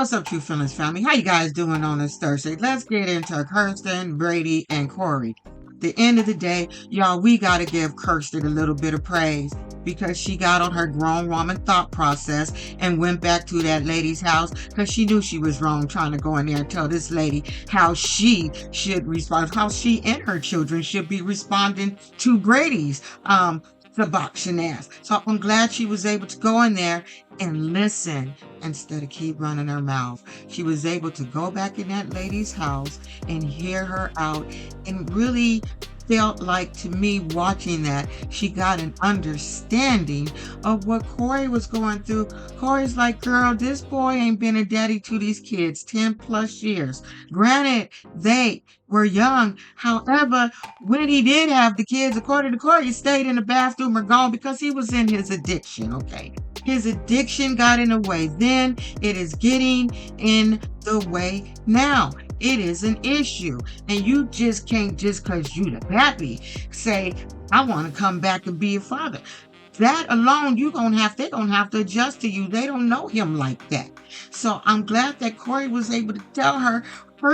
What's up, True Feelings family? How you guys doing on this Thursday? Let's get into Kirsten, Brady, and Corey. At the end of the day, y'all, we got to give Kirsten a little bit of praise because she got on her grown woman thought process and went back to that lady's house because she knew she was wrong trying to go in there and tell this lady how she should respond, how she and her children should be responding to Brady's suboxone ass. So I'm glad she was able to go in there and listen instead of keep running her mouth. She was able to go back in that lady's house and hear her out, and really felt like, to me, watching that, she got an understanding of what Corey was going through. Corey's like, girl, this boy ain't been a daddy to these kids 10 plus years. Granted, they were young. However, when he did have the kids, according to Corey, he stayed in the bathroom or gone because he was in his addiction, okay? His addiction got in the way then. It is getting in the way now. It is an issue. And you just can't, just because you the pappy, say, I want to come back and be a father. That alone, they're going to have to adjust to you. They don't know him like that. So I'm glad that Corey was able to tell her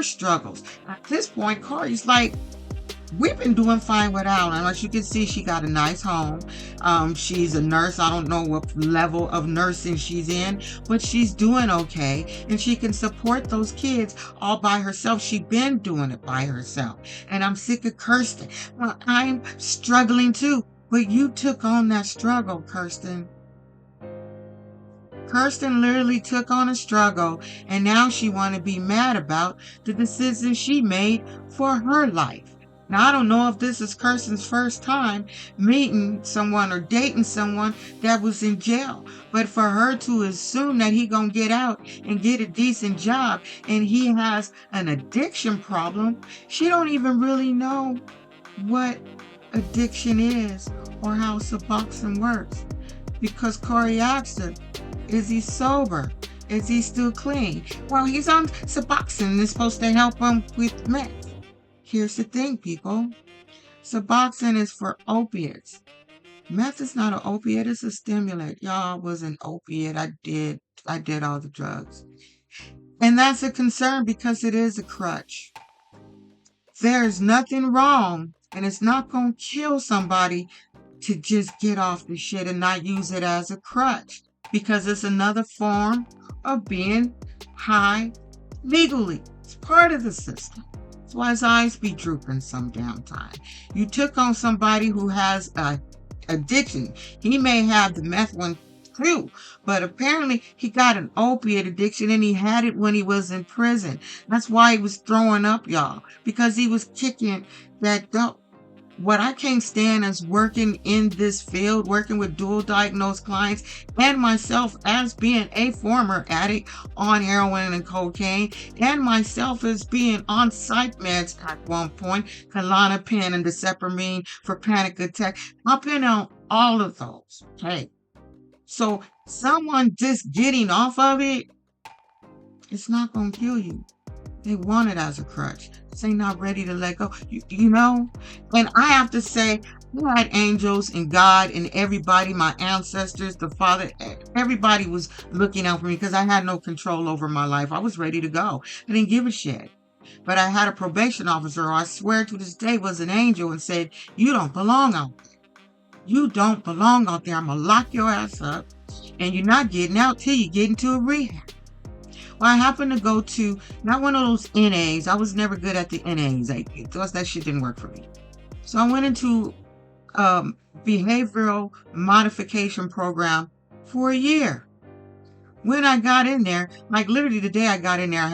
struggles. At this point, Corey's like, we've been doing fine without her. As you can see, she got a nice home. She's a nurse. I don't know what level of nursing she's in, but she's doing okay. And she can support those kids all by herself. She's been doing it by herself. And I'm sick of Kirsten. Well, I'm struggling too. But you took on that struggle, Kirsten. Kirsten literally took on a struggle, and now she want to be mad about the decision she made for her life. Now, I don't know if this is Kirsten's first time meeting someone or dating someone that was in jail, but for her to assume that he gonna get out and get a decent job and he has an addiction problem, she don't even really know what addiction is or how Suboxone works. Because Corey asked her, is he sober? Is he still clean? Well, he's on Suboxone and it's supposed to help him with meth. Here's the thing, people. Suboxone is for opiates. Meth is not an opiate, it's a stimulant. Y'all, was an opiate. I did all the drugs. And that's a concern because it is a crutch. There's nothing wrong, and it's not going to kill somebody to just get off the shit and not use it as a crutch, because it's another form of being high legally. It's part of the system. That's why his eyes be drooping some damn time. You took on somebody who has a addiction. He may have the meth one too, but apparently he got an opiate addiction and he had it when he was in prison. That's why he was throwing up, y'all, because he was kicking that dope. What I can't stand is working in this field, working with dual diagnosed clients, and myself as being a former addict on heroin and cocaine, and myself as being on psych meds at one point, Klonopin and Decepramine for panic attack. I've been on all of those, okay? So someone just getting off of it, it's not going to kill you. They want it as a crutch. They're not ready to let go. You know? And I have to say, I had angels and God and everybody, my ancestors, the Father, everybody was looking out for me because I had no control over my life. I was ready to go. I didn't give a shit. But I had a probation officer who I swear to this day was an angel and said, you don't belong out there. You don't belong out there. I'm going to lock your ass up and you're not getting out till you get into a rehab. Well, I happened to go to, not one of those NAs. I was never good at the NAs. That shit didn't work for me. So I went into a behavioral modification program for a year. When I got in there, like literally the day I got in there,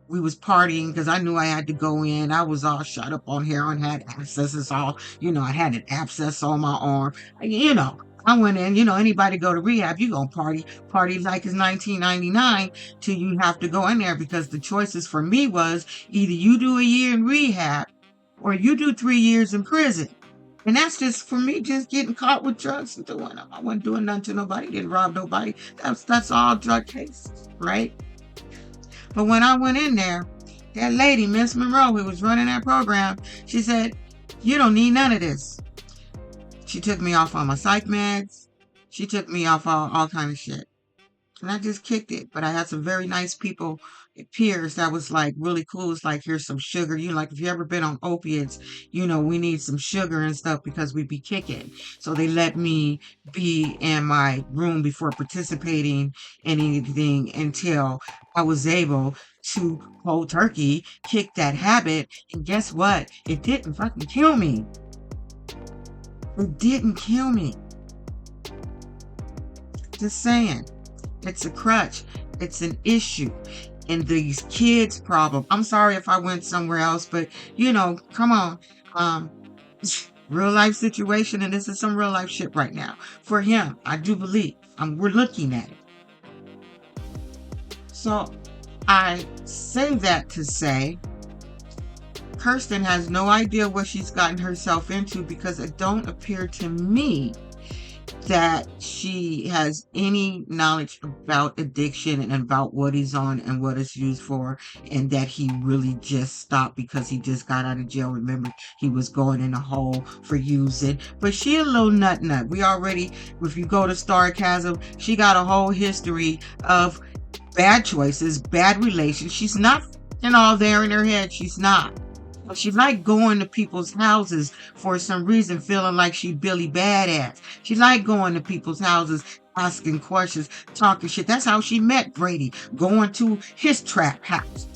we was partying because I knew I had to go in. I was all shot up on heroin, had abscesses all, I had an abscess on my arm, I went in, anybody go to rehab, you gonna party like it's 1999 till you have to go in there, because the choices for me was either you do a year in rehab or you do 3 years in prison. And that's just for me, just getting caught with drugs and doing them. I wasn't doing nothing to nobody, didn't rob nobody. That's all drug cases, right? But when I went in there, that lady, Miss Monroe, who was running that program, she said, you don't need none of this. She took me off all my psych meds. She took me off all kind of shit. and I just kicked it. But I had some very nice people, peers that was like really cool. It's like, here's some sugar. You like, if you ever been on opiates, we need some sugar and stuff because we be kicking. So they let me be in my room before participating in anything until I was able to cold turkey kick that habit. And guess what? It didn't fucking kill me. It didn't kill me. Just saying. It's a crutch. It's an issue. And these kids' problem. I'm sorry if I went somewhere else, but come on. Real life situation, and this is some real life shit right now. For him, I do believe. We're looking at it. So I say that to say Kirsten has no idea what she's gotten herself into, because it don't appear to me that she has any knowledge about addiction and about what he's on and what it's used for, and that he really just stopped because he just got out of jail. Remember, he was going in a hole for using. But she a little nut. We already, if you go to Sarcasm, she got a whole history of bad choices, bad relations. She's not all there in her head. She's not. She like going to people's houses for some reason, feeling like she Billy Badass. She like going to people's houses, asking questions, talking shit. That's how she met Brady, going to his trap house.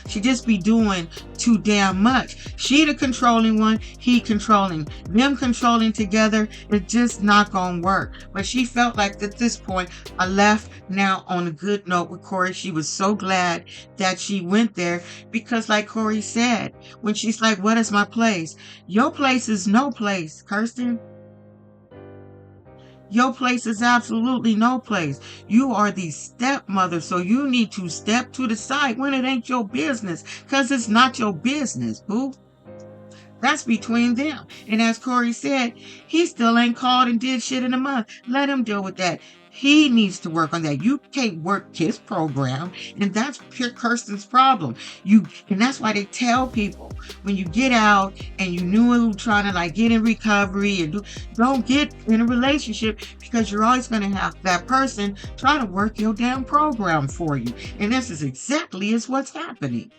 She just be doing too damn much. She the controlling one, he controlling. Them controlling together, it's just not gonna work. But she felt like at this point, I left now on a good note with Corey. She was so glad that she went there, because like Corey said, when she's like, what is my place? Your place is no place, Kirsten. Your place is absolutely no place. You are the stepmother, so you need to step to the side when it ain't your business, because it's not your business, boo. That's between them. And as Corey said, he still ain't called and did shit in a month. Let him deal with that. He needs to work on that. You can't work his program, and that's pure Kirsten's problem. And that's why they tell people, when you get out and you knew trying to get in recovery and don't get in a relationship, because you're always going to have that person trying to work your damn program for you. And this is exactly what's happening.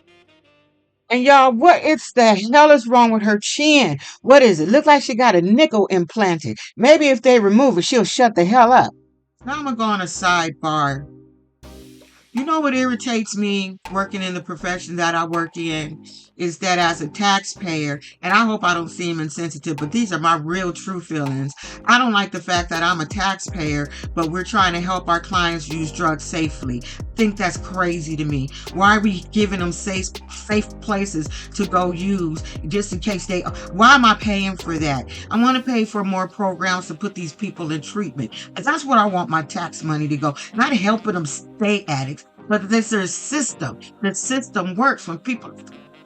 And y'all, what the hell is wrong with her chin? What is it? Look like she got a nickel implanted. Maybe if they remove it, she'll shut the hell up. Now I'm going to go on a sidebar. You know what irritates me working in the profession that I work in is that as a taxpayer, and I hope I don't seem insensitive, but these are my real true feelings. I don't like the fact that I'm a taxpayer, but we're trying to help our clients use drugs safely. I think that's crazy to me. Why are we giving them safe places to go use just in case why am I paying for that? I want to pay for more programs to put these people in treatment. And that's what I want my tax money to go. Not helping them stay addicts, but there's a system. The system works when people,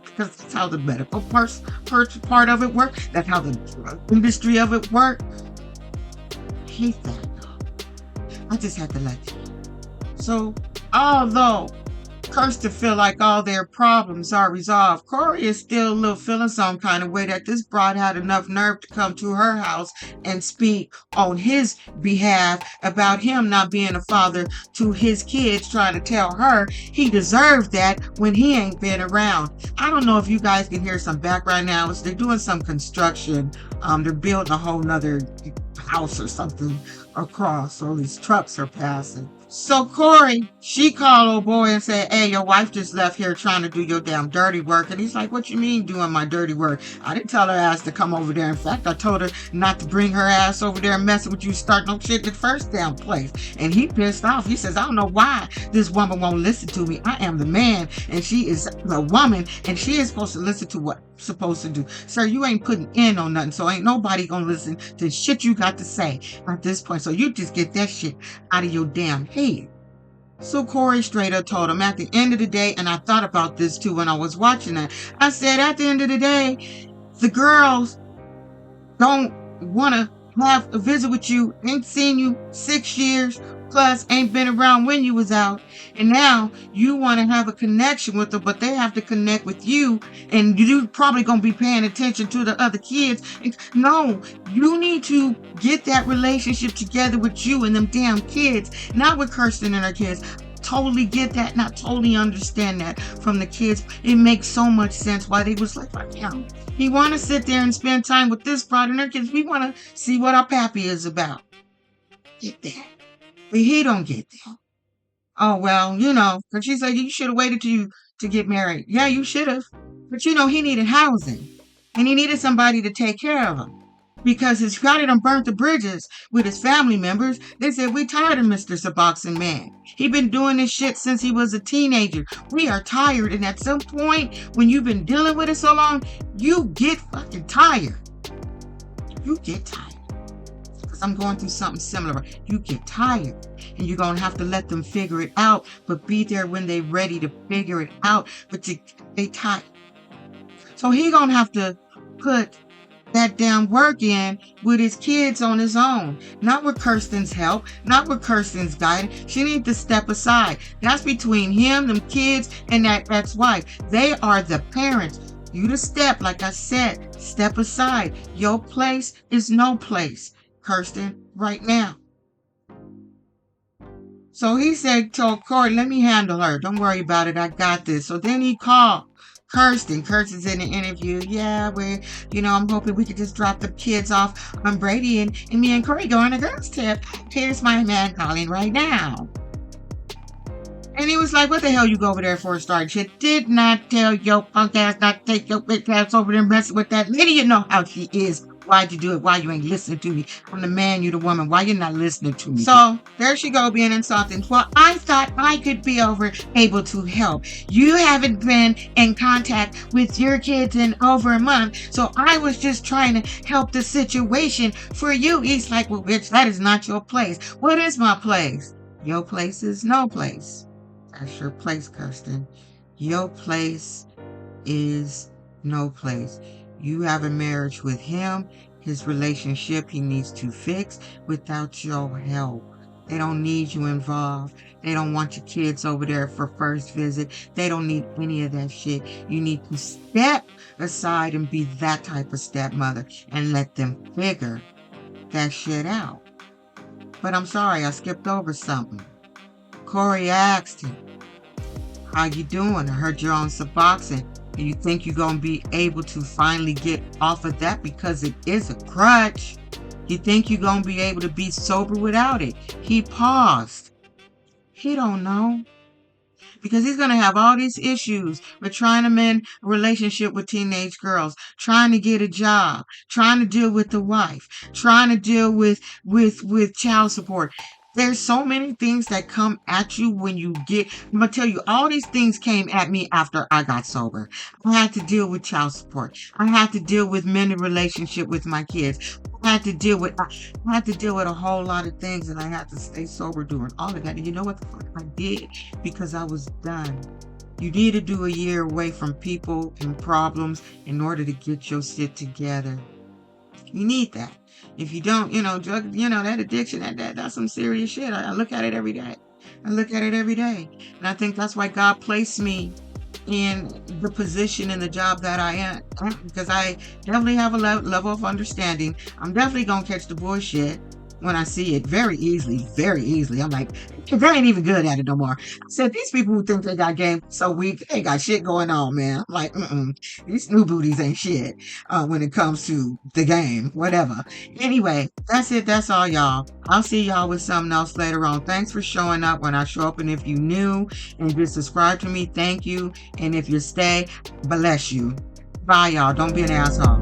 because that's how the medical part of it works. That's how the drug industry of it works. I hate that. I just had to let you know. So, although Kirsten feel like all their problems are resolved, Corey is still a little feeling some kind of way that this broad had enough nerve to come to her house and speak on his behalf about him not being a father to his kids, trying to tell her he deserved that when he ain't been around. I don't know if you guys can hear some background now. They're doing some construction. They're building a whole nother house or something across, so these trucks are passing. So Corey, she called old boy and said, hey, your wife just left here trying to do your damn dirty work. And he's like, what you mean doing my dirty work? I didn't tell her ass to come over there. In fact, I told her not to bring her ass over there and messing with you, start no shit in the first damn place. And he pissed off. He says, I don't know why this woman won't listen to me. I am the man and she is the woman, and she is supposed to listen to what I'm supposed to do. Sir, you ain't putting in on nothing, so ain't nobody gonna listen to shit you got to say at this point. So you just get that shit out of your damn head. So Corey straight up told him at the end of the day, and I thought about this too when I was watching that, I said at the end of the day, the girls don't want to have a visit with you, ain't seen you 6 years plus, ain't been around when you was out, and now you want to have a connection with them, but they have to connect with you, and you probably gonna be paying attention to the other kids. No, you need to get that relationship together with you and them damn kids, not with Kirsten and her kids. Totally get that, not totally understand that from the kids. It makes so much sense why they was like, yeah, he want to sit there and spend time with this brother and their kids. We want to see what our pappy is about. Get that. But he don't get that. Oh, well, because she said you should have waited till you to get married. Yeah, you should have. But he needed housing. And he needed somebody to take care of him. Because his father done burnt the bridges with his family members. They said, we tired of Mr. Suboxone Man. He been doing this shit since he was a teenager. We are tired. And at some point, when you've been dealing with it so long, you get fucking tired. You get tired. Because I'm going through something similar. You get tired. And you're going to have to let them figure it out. But be there when they're ready to figure it out. But they tired. So he going to have to put that damn work in with his kids on his own, not with Kirsten's help, not with Kirsten's guidance. She needs to step aside. That's between him, them kids, and that ex-wife. They are the parents. You to step, like I said, step aside. Your place is no place, Kirsten, right now. So he told Corey, let me handle her. Don't worry about it. I got this. So then he called Kirsten. Kirsten's in the interview. Yeah, I'm hoping we could just drop the kids off on Brady and me and Corey go on a girls trip. Here's my man calling right now. And he was like, what the hell you go over there for a start? She did not tell your punk ass not to take your bitch ass over there and mess with that lady. You know how she is. Why'd you do it? Why you ain't listening to me? I'm the man, you the woman. Why you not listening to me? So there she go being insulting. Well, I thought I could be able to help. You haven't been in contact with your kids in over a month. So I was just trying to help the situation for you. He's like, well, bitch, that is not your place. What is my place? Your place is no place. That's your place, Kirsten. Your place is no place. You have a marriage with him. His relationship he needs to fix without your help. They don't need you involved. They don't want your kids over there for first visit. They don't need any of that shit. You need to step aside and be that type of stepmother and let them figure that shit out. But I'm sorry, I skipped over something. Corey asked him, how you doing? I heard you're on Suboxone. And you think you're going to be able to finally get off of that because it is a crutch. You think you're going to be able to be sober without it. He paused. He don't know. Because he's going to have all these issues with trying to mend a relationship with teenage girls, trying to get a job, trying to deal with the wife, trying to deal with child support. There's so many things that come at you when you I'm going to tell you, all these things came at me after I got sober. I had to deal with child support. I had to deal with mending relationship with my kids. I had to deal with a whole lot of things, and I had to stay sober doing all of that. And you know what the fuck I did? Because I was done. You need to do a year away from people and problems in order to get your shit together. You need that. If you don't, drug, that addiction, that's some serious shit. I look at it every day. And I think that's why God placed me in the position and the job that I am. Because I definitely have a level of understanding. I'm definitely going to catch the bullshit when I see it very easily. I'm like, they ain't even good at it no more. I said, these people who think they got game so weak, they got shit going on, man. I'm like, these new booties ain't shit when it comes to the game, whatever. Anyway, that's it. That's all, y'all. I'll see y'all with something else later on. Thanks for showing up when I show up. And if you new and just subscribe to me, thank you. And if you stay, bless you. Bye, y'all. Don't be an asshole.